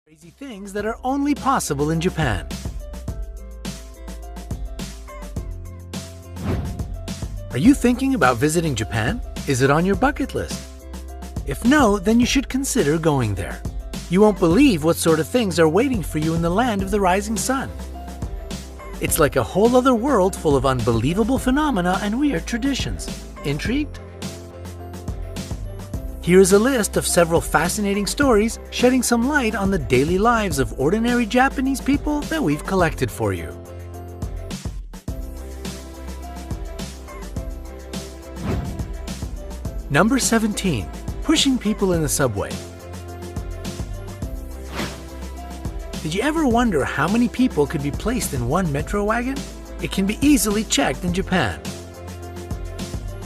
Crazy things that are only possible in Japan. Are you thinking about visiting Japan? Is it on your bucket list? If no, then you should consider going there. You won't believe what sort of things are waiting for you in the land of the rising sun. It's like a whole other world full of unbelievable phenomena and weird traditions. Intrigued? Here's a list of several fascinating stories shedding some light on the daily lives of ordinary Japanese people that we've collected for you. Number 17. Pushing people in the subway. Did you ever wonder how many people could be placed in one metro wagon? It can be easily checked in Japan.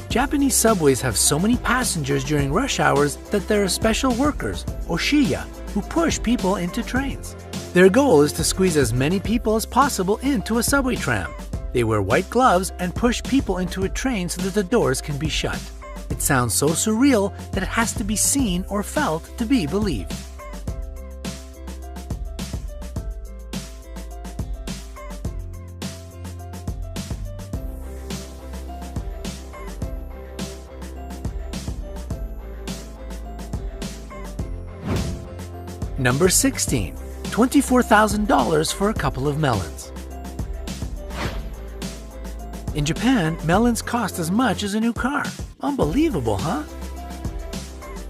Japanese subways have so many passengers during rush hours that there are special workers, oshiya, who push people into trains. Their goal is to squeeze as many people as possible into a subway tram. They wear white gloves and push people into a train so that the doors can be shut. It sounds so surreal that it has to be seen or felt to be believed. Number 16. $24,000 for a couple of melons. In Japan, melons cost as much as a new car. Unbelievable, huh?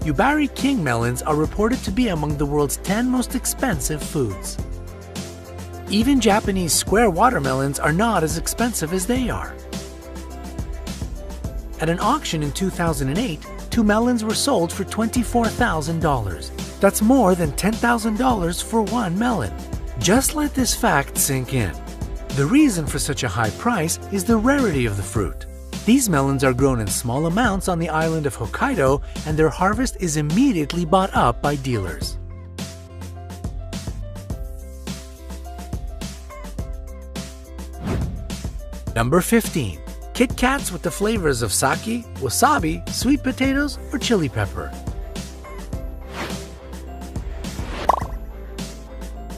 Yubari King melons are reported to be among the world's 10 most expensive foods. Even Japanese square watermelons are not as expensive as they are. At an auction in 2008, 2 melons were sold for $24,000. That's more than $10,000 for one melon. Just let this fact sink in. The reason for such a high price is the rarity of the fruit. These melons are grown in small amounts on the island of Hokkaido, and their harvest is immediately bought up by dealers. Number 15. Kit Kats with the flavors of sake, wasabi, sweet potatoes, or chili pepper.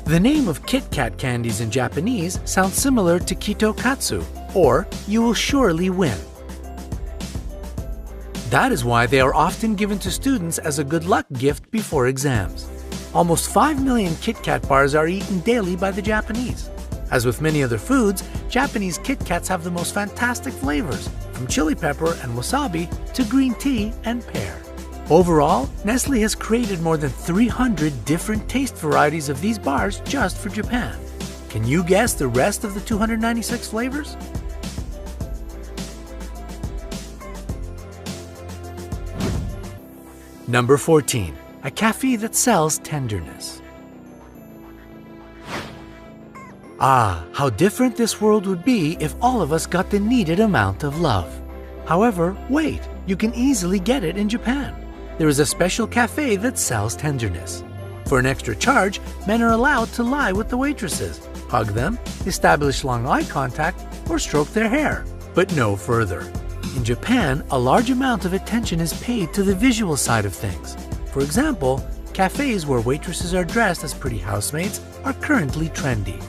The name of Kit Kat candies in Japanese sounds similar to Kitokatsu, or you will surely win. That is why they are often given to students as a good luck gift before exams. Almost 5 million Kit Kat bars are eaten daily by the Japanese. As with many other foods, Japanese Kit Kats have the most fantastic flavors, from chili pepper and wasabi to green tea and pear. Overall, Nestle has created more than 300 different taste varieties of these bars just for Japan. Can you guess the rest of the 296 flavors? Number 14. A cafe that sells tenderness. Ah, how different this world would be if all of us got the needed amount of love. However, wait, you can easily get it in Japan. There is a special cafe that sells tenderness. For an extra charge, men are allowed to lie with the waitresses, hug them, establish long eye contact, or stroke their hair, but no further. In Japan, a large amount of attention is paid to the visual side of things. For example, cafes where waitresses are dressed as pretty housemaids are currently trendy.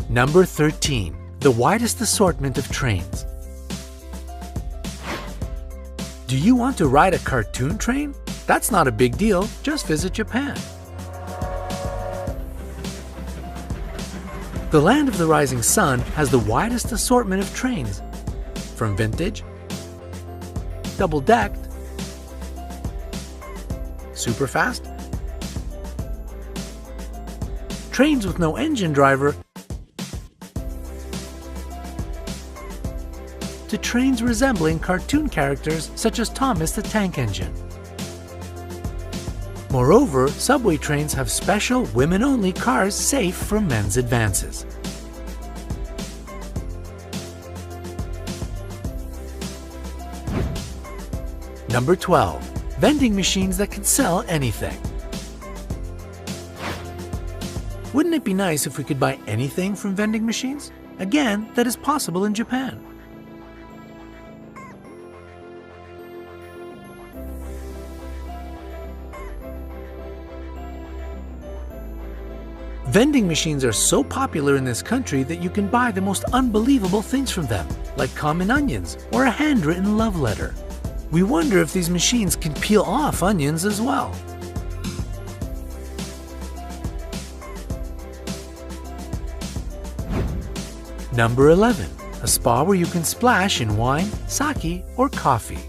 Number 13. The widest assortment of trains. Do you want to ride a cartoon train? That's not a big deal, just visit Japan. The land of the rising sun has the widest assortment of trains, from vintage, double-decked, superfast, trains with no engine driver, to trains resembling cartoon characters such as Thomas the Tank Engine. Moreover, subway trains have special women-only cars safe from men's advances. Number 12. Vending machines that can sell anything. Wouldn't it be nice if we could buy anything from vending machines? Again, that is possible in Japan. Vending machines are so popular in this country that you can buy the most unbelievable things from them, like common onions or a handwritten love letter. We wonder if these machines can peel off onions as well. Number 11. A spa where you can splash in wine, sake, or coffee.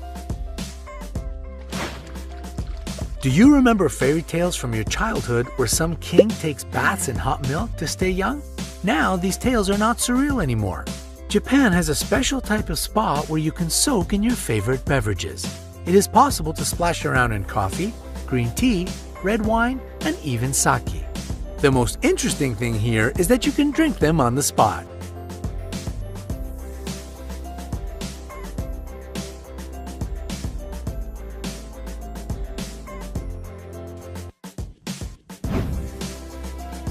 Do you remember fairy tales from your childhood where some king takes baths in hot milk to stay young? Now these tales are not surreal anymore. Japan has a special type of spa where you can soak in your favorite beverages. It is possible to splash around in coffee, green tea, red wine, and even sake. The most interesting thing here is that you can drink them on the spot.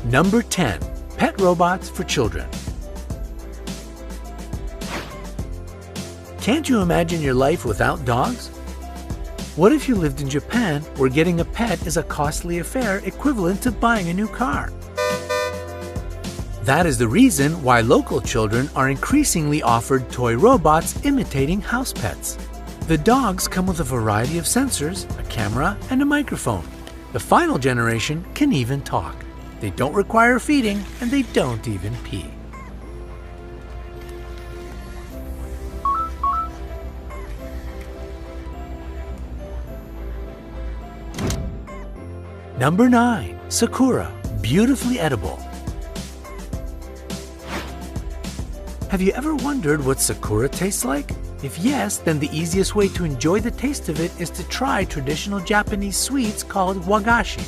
Number 10. Pet robots for children. Can't you imagine your life without dogs? What if you lived in Japan where getting a pet is a costly affair equivalent to buying a new car? That is the reason why local children are increasingly offered toy robots imitating house pets. The dogs come with a variety of sensors, a camera, and a microphone. The final generation can even talk. They don't require feeding, and they don't even pee. Number 9. Sakura, beautifully edible. Have you ever wondered what sakura tastes like? If yes, then the easiest way to enjoy the taste of it is to try traditional Japanese sweets called wagashi.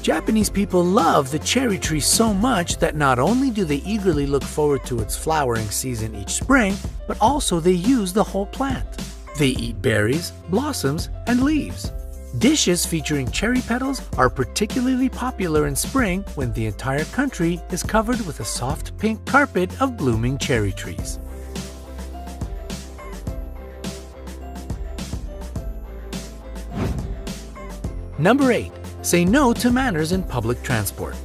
Japanese people love the cherry tree so much that not only do they eagerly look forward to its flowering season each spring, but also they use the whole plant. They eat berries, blossoms, and leaves. Dishes featuring cherry petals are particularly popular in spring when the entire country is covered with a soft pink carpet of blooming cherry trees. Number 8. Say no to manners in public transport.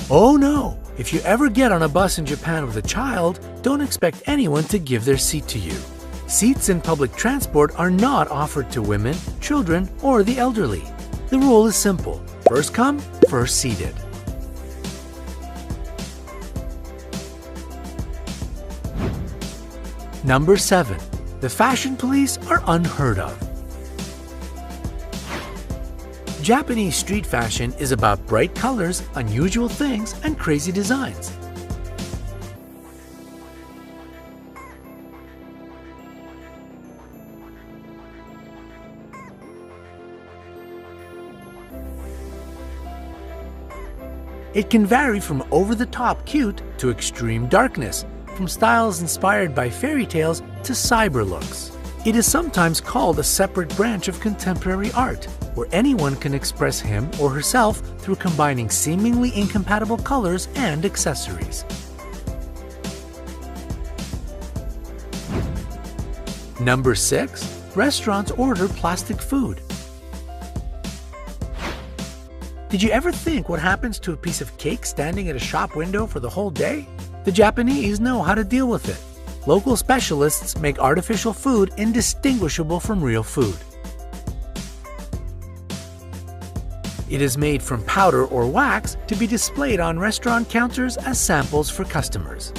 Oh no! If you ever get on a bus in Japan with a child, don't expect anyone to give their seat to you. Seats in public transport are not offered to women, children, or the elderly. The rule is simple: first come, first seated. Number 7. The fashion police are unheard of. Japanese street fashion is about bright colors, unusual things, and crazy designs. It can vary from over-the-top cute to extreme darkness, from styles inspired by fairy tales to cyber looks. It is sometimes called a separate branch of contemporary art, where anyone can express him or herself through combining seemingly incompatible colors and accessories. Number 6. Restaurants order plastic food. Did you ever think what happens to a piece of cake standing at a shop window for the whole day? The Japanese know how to deal with it. Local specialists make artificial food indistinguishable from real food. It is made from powder or wax to be displayed on restaurant counters as samples for customers.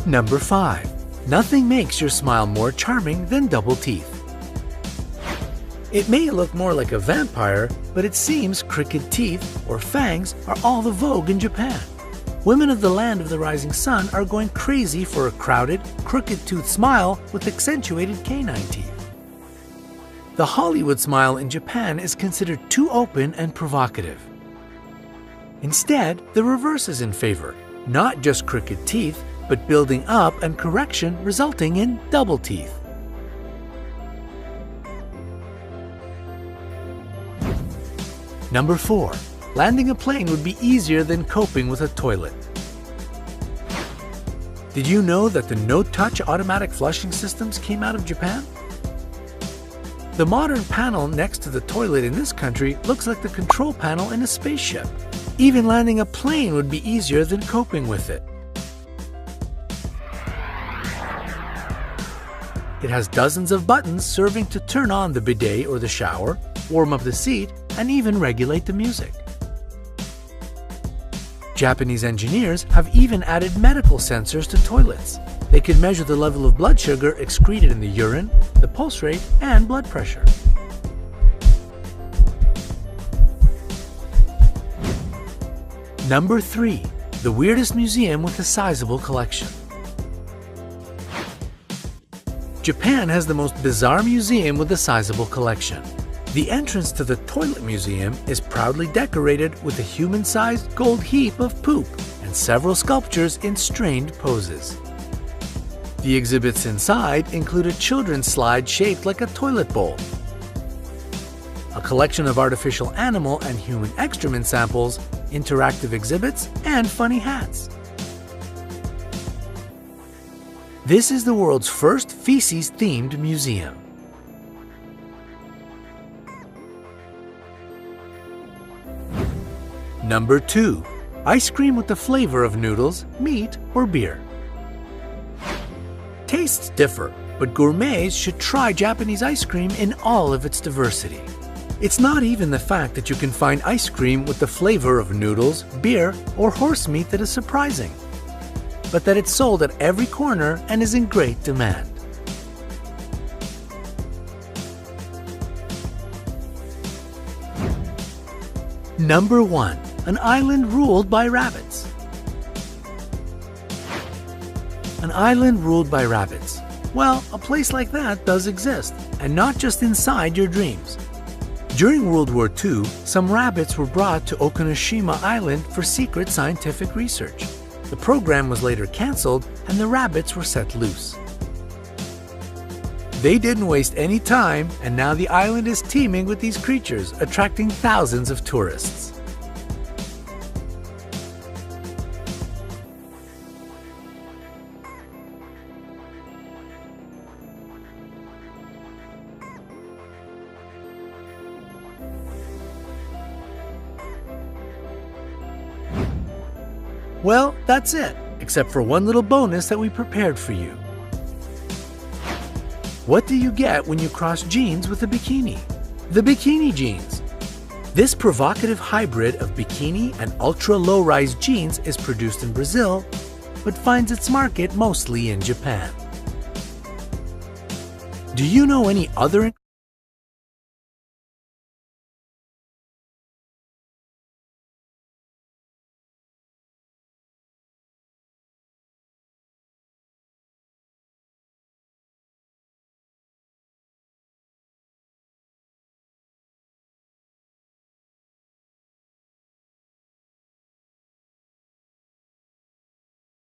Number 5. Nothing makes your smile more charming than double teeth. It may look more like a vampire, but it seems crooked teeth, or fangs, are all the vogue in Japan. Women of the land of the rising sun are going crazy for a crowded, crooked-toothed smile with accentuated canine teeth. The Hollywood smile in Japan is considered too open and provocative. Instead, the reverse is in favor. Not just crooked teeth, but building up and correction resulting in double teeth. Number 4. Landing a plane would be easier than coping with a toilet. Did you know that the no-touch automatic flushing systems came out of Japan? The modern panel next to the toilet in this country looks like the control panel in a spaceship. Even landing a plane would be easier than coping with it. It has dozens of buttons serving to turn on the bidet or the shower, warm up the seat, and even regulate the music. Japanese engineers have even added medical sensors to toilets. They can measure the level of blood sugar excreted in the urine, the pulse rate, and blood pressure. Number 3. The weirdest museum with a sizable collection. Japan has the most bizarre museum with a sizable collection. The entrance to the toilet museum is proudly decorated with a human-sized gold heap of poop and several sculptures in strained poses. The exhibits inside include a children's slide shaped like a toilet bowl, a collection of artificial animal and human excrement samples, interactive exhibits, and funny hats. This is the world's first feces-themed museum. Number 2. Ice cream with the flavor of noodles, meat, or beer. Tastes differ, but gourmets should try Japanese ice cream in all of its diversity. It's not even the fact that you can find ice cream with the flavor of noodles, beer, or horse meat that is surprising, but that it's sold at every corner and is in great demand. Number 1. An island ruled by rabbits. An island ruled by rabbits. Well, a place like that does exist, and not just inside your dreams. During World War II, some rabbits were brought to Okunoshima Island for secret scientific research. The program was later cancelled and the rabbits were set loose. They didn't waste any time, and now the island is teeming with these creatures, attracting thousands of tourists. Well, that's it, except for one little bonus that we prepared for you. What do you get when you cross jeans with a bikini? The bikini jeans. This provocative hybrid of bikini and ultra-low-rise jeans is produced in Brazil, but finds its market mostly in Japan. Do you know any other